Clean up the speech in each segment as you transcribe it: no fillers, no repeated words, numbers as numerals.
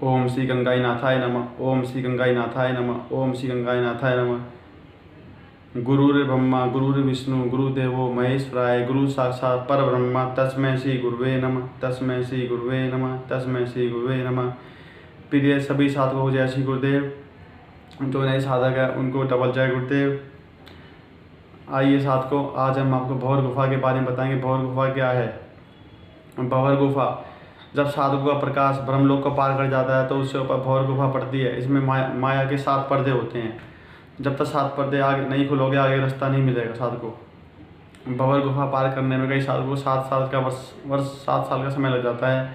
ओम श्री गंगाई नाथाय नमः। ओम श्री गंगाई नाथाय नमः। ओम श्री गंगाई नाथाय नमः। गुरुर्ब्रह्मा गुरुर्विष्णु गुरुदेवो महेश्वराय, गुरु साक्षात् परब्रह्म तस्मै श्री गुरुवे नमः। तस्मै श्री गुरुवे नमः। तस्मै श्री गुरुवे नमः। प्रिय सभी साधकों को जय श्री गुरुदेव। जो नए साधक है उनको डबल जय गुरुदेव। आइए साधकों, आज हम आपको भंवर गुफा के बारे में बताएंगे। भंवर गुफा क्या है? भंवर गुफा, जब साधु का प्रकाश ब्रह्मलोक को पार कर जाता है तो उससे ऊपर भंवर गुफा पड़ती है। इसमें माया के 7 पर्दे होते हैं। जब तक 7 पर्दे आगे नहीं खुलोगे आगे रास्ता नहीं मिलेगा साधु को। भंवर गुफा पार करने में कई साधु को 7 साल का वर्ष 7 साल का समय लग जाता है।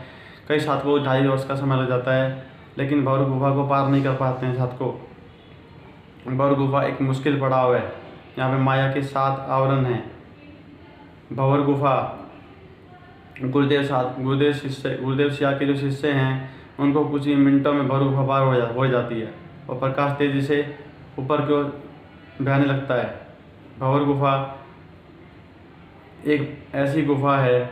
कई साधु को 2.5 वर्ष का समय लग जाता है, लेकिन भंवर गुफा को पार नहीं कर पाते हैं साधु को। भंवर गुफा एक मुश्किल पड़ाव है। यहाँ पे माया के 7 आवरण हैं। भंवर गुफा, गुरुदेव सिया के जो शिष्य हैं उनको कुछ ही मिनटों में भंवर गुफा पार हो जाती है और प्रकाश तेजी से ऊपर की ओर बहने लगता है। भंवर गुफा एक ऐसी गुफा है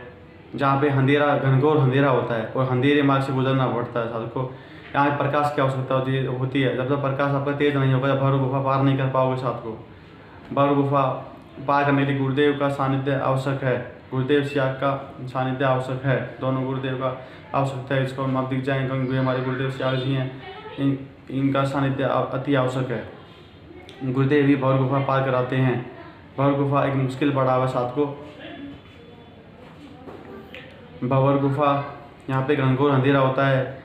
जहाँ पे अंधेरा, घनघोर अंधेरा होता है और अंधेरे मार्ग से गुजरना पड़ता है साधु को। यहाँ प्रकाश की आवश्यकता होती है। जब तक प्रकाश आपका तेज नहीं होगा भंवर गुफा पार नहीं कर पाओगे साधु को। भंवर गुफा पार करने के लिए गुरुदेव का सानिध्य आवश्यक है। गुरुदेव सियाग का सानिध्य आवश्यक है। दोनों गुरुदेव का आवश्यकता है। इसको आप दिख जाएंगे क्योंकि हमारे गुरुदेव सियाग जी हैं, इनका सानिध्य अति आवश्यक है। गुरुदेव ही भंवर गुफा पार कराते हैं। भंवर गुफा एक मुश्किल पड़ाव है साथ को। भंवर गुफा यहाँ पे घनघोर अंधेरा होता है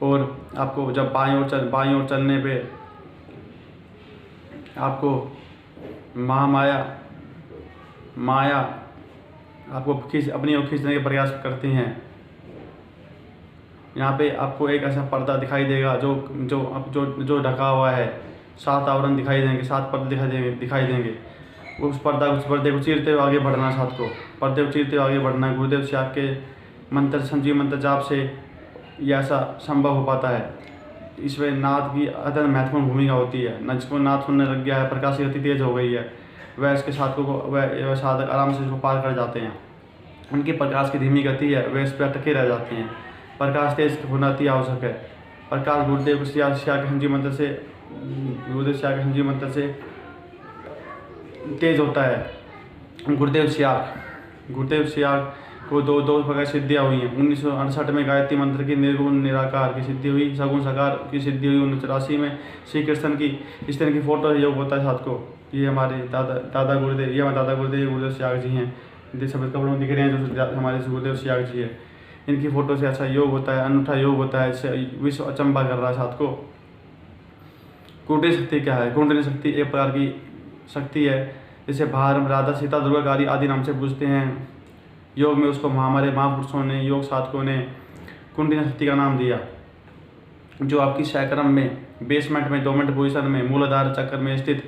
और आपको जब बाईं ओर चलने पे आपको माया आपको अपनी ओर खींचने के प्रयास करती हैं। यहाँ पे आपको एक ऐसा पर्दा दिखाई देगा जो ढका हुआ है। 7 आवरण दिखाई देंगे, 7 पर्दे दिखाई देंगे। उस पर्दे को चीरते हुए आगे बढ़ना, साथ को पर्दे को चीरते हुए आगे बढ़ना। गुरुदेव सियाग के मंत्र, संजीव मंत्र जाप से ये ऐसा संभव हो पाता है। इसमें नाद की अत्यंत महत्वपूर्ण भूमिका होती है। न जिसको नाद सुनने लग गया है, प्रकाश की गति तेज हो गई है, वह इसके साधकों को वह साधक आराम से इसको पार कर जाते हैं। उनकी प्रकाश की धीमी गति है, वे इस पर अटके रह जाते हैं। प्रकाश तेज होना अति आवश्यक है। प्रकाश गुरुदेव सिया के संजीव मंत्र से तेज होता है। गुरुदेव सियाग को दो प्रकार सिद्धियाँ हुई हैं। 1968 में गायत्री मंत्र की निर्गुण निराकार की सिद्धि हुई, सगुण साकार की सिद्धि हुई। 1984 में श्री कृष्ण की इस तरह की फोटो योग होता है साथ को। ये हमारे दादा गुरुदेव सियाग जी हैं। सफेद कपड़ों में दिख रहे हैं जो हमारे गुरुदेव सियाग जी है। इनकी फोटो से अच्छा योग होता है, अनूठा योग होता है। इससे विश्व अचंबा कर रहा है साथ को। कुंडली शक्ति क्या है? कुंडली शक्ति एक प्रकार की शक्ति है जिसे भारत, राधा, सीता, दुर्गा, काली आदि नाम से पूजते हैं। योग में उसको हमारे महापुरुषों ने, योग साधकों ने कुंडली शक्ति का नाम दिया, जो आपकी सैक्रम में, बेसमेंट में, डोमेंट पोजिशन में, मूलाधार चक्र में स्थित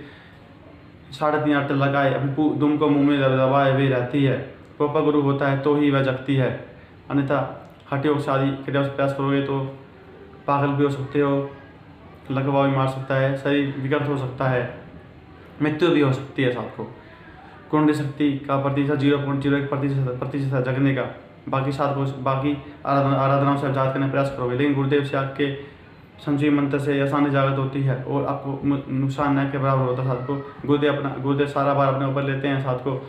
3.5 अट्ट लगाए अपनी दुम को मुंह में दबाए हुए रहती है। कृपा गुरु होता है तो ही वह जगती है, अन्यथा हठ योग शादी क्रिया प्रयास करोगे तो पागल भी हो सकते हो, लकवा भी मार सकता है, शरीर विकृत हो सकता है, मृत्यु भी हो सकती है साथ को। कुंडली शक्ति का प्रतिशत 0.01% है जगने का। बाकी आराधनाओं से जाग करने का प्रयास करोगे, लेकिन गुरुदेव सियाग के संजीव मंत्र से आसानी जागृत होती है और आपको नुकसान न के बराबर होता है साथ को। गुरुदेव सारा भार अपने ऊपर लेते हैं साथ को।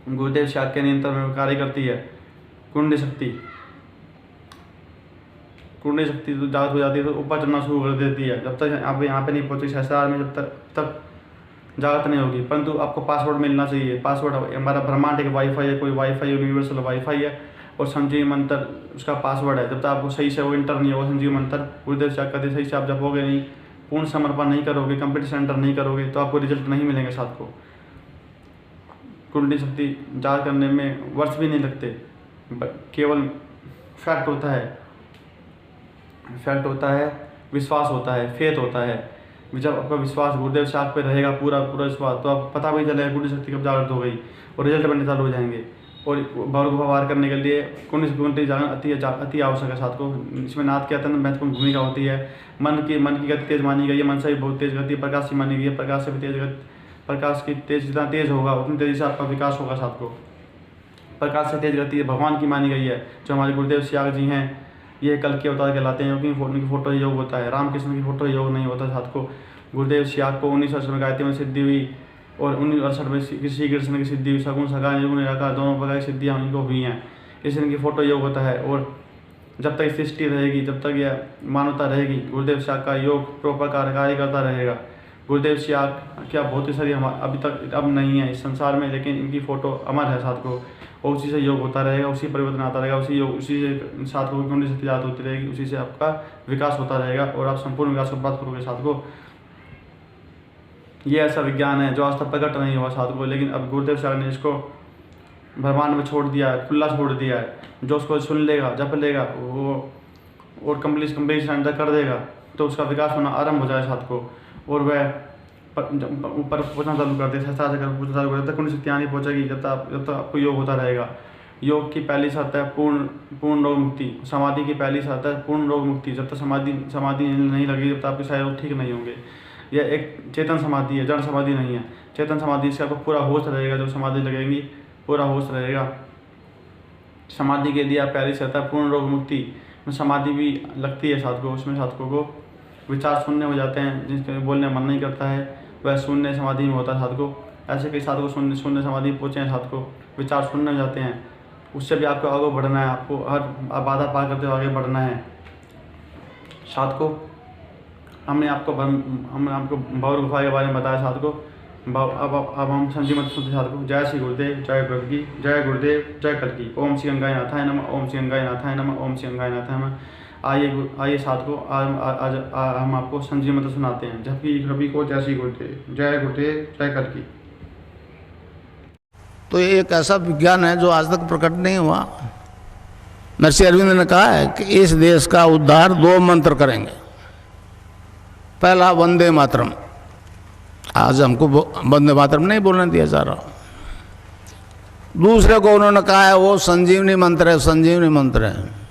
गुरुदेव सियाग के नियंत्रण में कार्य करती है कुंडली शक्ति तो जागृत हो जाती है तो ऊपर चढ़ना शुरू कर देती है। जब तक आप यहाँ पे नहीं पहुँची सहस्रार में, जब तक जागृत नहीं होगी। परंतु आपको पासवर्ड मिलना चाहिए। पासवर्ड हमारा ब्रह्मांड एक वाईफाई है, कोई वाईफाई यूनिवर्सल वाईफाई है और संजीव मंत्र उसका पासवर्ड है। जब तक आपको सही से वो इंटर नहीं होगा संजीव मंत्र, गुरुदेव सियाग का सही से आप जपोगे नहीं, पूर्ण समर्पण नहीं करोगे, कंप्लीट सेंटर नहीं करोगे तो आपको रिजल्ट नहीं मिलेंगे साथ को। कुंडली शक्ति जाग करने में वर्ष भी नहीं लगते, केवल फैक्ट होता है, विश्वास होता है, फेथ होता है। जब आपका विश्वास गुरुदेव सियाग पे रहेगा, पूरा विश्वास, तो आप पता भी चलेगा कुंडली शक्ति कब जागृत हो गई और रिजल्ट बनने चालू हो जाएंगे। और भंवर गुफा पार करने के लिए कुंडली जागरण अति आवश्यक है साथ को। इसमें नाद की अत्यंत महत्वपूर्ण भूमिका होती है। मन की गति तेज मानी गई है, मन से भी बहुत तेज गति, प्रकाश से मानी गई है, प्रकाश से भी तेज गति। प्रकाश की तेज जितना तेज होगा उतनी तेजी से आपका विकास होगा साथ को। प्रकाश से तेज गति भगवान की मानी गई है, जो हमारे गुरुदेव सियाग जी हैं। ये कल के अवतार कहलाते हैं, क्योंकि उनकी फोटो योग होता है। रामकृष्ण की फोटो योग नहीं होता साथ को। गुरुदेव सियाग को 1968 में गायत्री में सिद्धि हुई और 1968 में श्री कृष्ण की सिद्धि हुई। सगुण सगा निर्गुण निराकार दोनों प्रकार की सिद्धियाँ इनको हुई हैं, इसलिए इनकी फोटो योग होता है। और जब तक सृष्टि रहेगी, जब तक यह मानवता रहेगी, गुरुदेव सियाग का योग प्रॉपर कार्य करता रहेगा। गुरुदेव सियाग क्या बहुत ही सारी अभी तक अब नहीं है इस संसार में, लेकिन इनकी फोटो अमर है साथ को, और उसी से योग होता रहेगा, उसी परिवर्तन आता रहेगा, उसी से साथ को कुंडली शक्ति याद होती रहेगी, उसी से आपका विकास होता रहेगा और आप संपूर्ण विकास को प्राप्त करोगे साथ को। ये ऐसा विज्ञान है जो आज तक प्रकट नहीं हुआ साथ को, लेकिन अब गुरुदेव सियाग ने इसको ब्रह्मांड में छोड़ दिया है, खुला छोड़ दिया है। जो उसको सुन लेगा, जप लेगा वो और कंप्लीट अंडर कर देगा, तो उसका विकास होना आरंभ हो जाए साथ को, और वह ऊपर पहुँचना चालू कर दे, पहुँचना चालू कर, जब तक कुंडली शक्ति नहीं पहुँचेगी, जब तक आपको योग होता रहेगा। योग की पहली शर्त है पूर्ण रोग मुक्ति। समाधि की पहली शर्त है पूर्ण रोग मुक्ति। जब तक समाधि नहीं लगेगी, जब तक आपके सारे रोग ठीक नहीं होंगे। यह एक चेतन समाधि है, जड़ समाधि नहीं है। चेतन समाधि से आपको पूरा होश रहेगा, जब समाधि लगेगी पूरा होश रहेगा। समाधि के लिए आप पहली शर्त है पूर्ण रोग मुक्ति में समाधि भी लगती है साधकों को। उसमें साधकों को विचार शून्य हो जाते हैं, जिसके बोलने मन नहीं करता है, वह शून्य समाधि में होता है साधकों। ऐसे कई साधकों शून्य समाधि पहुँचे हैं साधकों, विचार शून्य हो जाते हैं। उससे भी आपको आगे बढ़ना है, आपको हर बाधा पार करते हुए आगे बढ़ना है साधकों। हमने आपको भंवर गुफा के बारे में बताया साधकों। अब हम संजीव मत सुनते साधकों। जय श्री गुरुदेव, जय प्रभु की, जय गुरुदेव, जय कल की। ओम श्री गंगाय नाथाय नमः, ओम श्री गंगाय नाथाय नमः, ओम श्री गंगाय नाथाय नमः। आइए साधकों, आज हम आपको संजीव मंत्र सुनाते हैं। जबकि कभी को जय श्री गुरुदेव, जय गुरुदेव, जय कल की। तो ये एक ऐसा विज्ञान है जो आज तक प्रकट नहीं हुआ। महर्षि अरविंद ने कहा है कि इस देश का उद्धार 2 मंत्र करेंगे। पहला वंदे मातरम। आज हमको वंदे मातरम नहीं बोलने दिया जा रहा। दूसरे को उन्होंने कहा है वो संजीवनी मंत्र है, संजीवनी मंत्र है।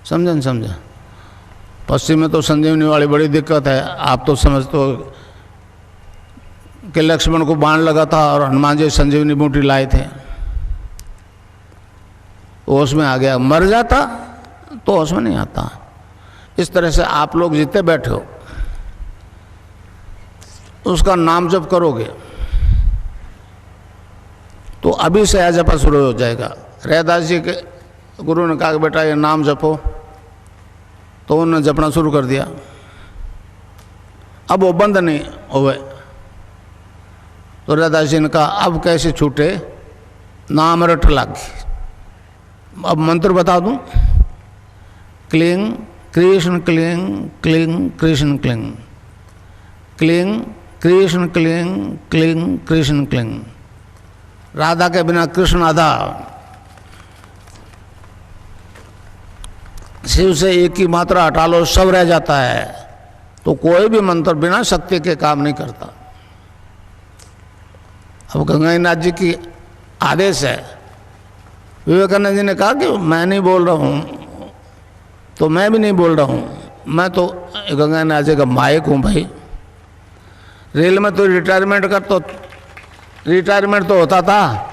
समझे नहीं समझे? पश्चिम में तो संजीवनी वाली बड़ी दिक्कत है। आप तो समझते हो कि लक्ष्मण को बाण लगा था और हनुमान जी संजीवनी बूटी लाए थे, होश में आ गया। मर जाता तो होश में नहीं आता। इस तरह से आप लोग जितने बैठे हो उसका नाम जप करोगे तो अभी से जपा शुरू हो जाएगा। रैदास जी के गुरु ने कहा कि बेटा ये नाम जपो, तो उन्होंने जपना शुरू कर दिया। अब वो बंद नहीं हुए, तो रैदास जी ने कहा अब कैसे छूटे, नाम रट लागी। अब मंत्र बता दूं, cling Krishna cling, cling Krishna cling, cling Krishna cling, cling Krishna cling. Radha के बिना कृष्ण आधा। शिव से एक ही मात्रा हटा लो सब रह जाता है। तो कोई भी मंत्र बिना शक्ति के काम नहीं करता। अब गंगानाथ जी की आदेश है। विवेकानंद जी ने कहा कि मैं नहीं बोल रहा हूँ तो मैं भी नहीं बोल रहा हूँ, मैं तो गंगानाथ जी का माइक हूँ भाई। रेल में तो रिटायरमेंट तो होता था,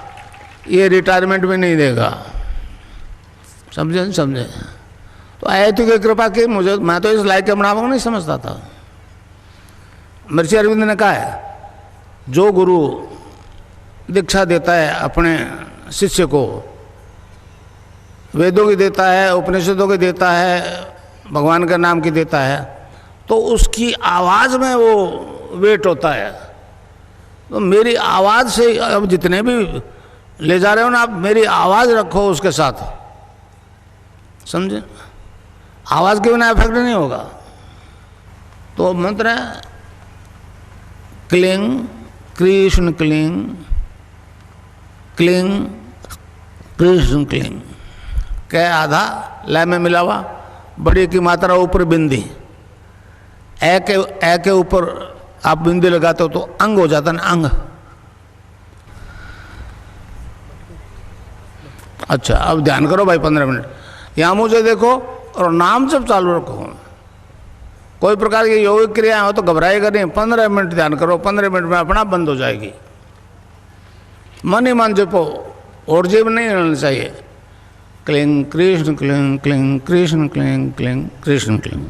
ये रिटायरमेंट भी नहीं देगा। समझे नहीं समझे? तो आए तो की कृपा की मुझे, मैं तो इस लायक के बनावा नहीं समझता था। महर्षि अरविंद ने कहा है जो गुरु दीक्षा देता है अपने शिष्य को, वेदों की देता है, उपनिषदों की देता है, भगवान के नाम की देता है, तो उसकी आवाज़ में वो वेट होता है। तो मेरी आवाज़ से अब जितने भी ले जा रहे हो ना आप, मेरी आवाज़ रखो उसके साथ। समझे? आवाज़ के बिना इफेक्ट नहीं होगा। तो मंत्र है cling Krishna cling, cling Krishna cling. कै आधा लय में मिला हुआ, बड़ी की मात्रा ऊपर बिंदी, ए के ऊपर आप बिंदी लगाते हो तो अंग हो जाता है ना, अंग। अच्छा अब ध्यान करो भाई 15 मिनट यहाँ मुझे देखो और नाम जब चालू रखो। कोई प्रकार की योगिक क्रिया हो तो घबराएगा नहीं। 15 मिनट ध्यान करो, 15 मिनट में अपना बंद हो जाएगी। मन ही मन जपो और जीव नहीं रहना चाहिए cling Krishna cling cling Krishna cling cling Krishna cling.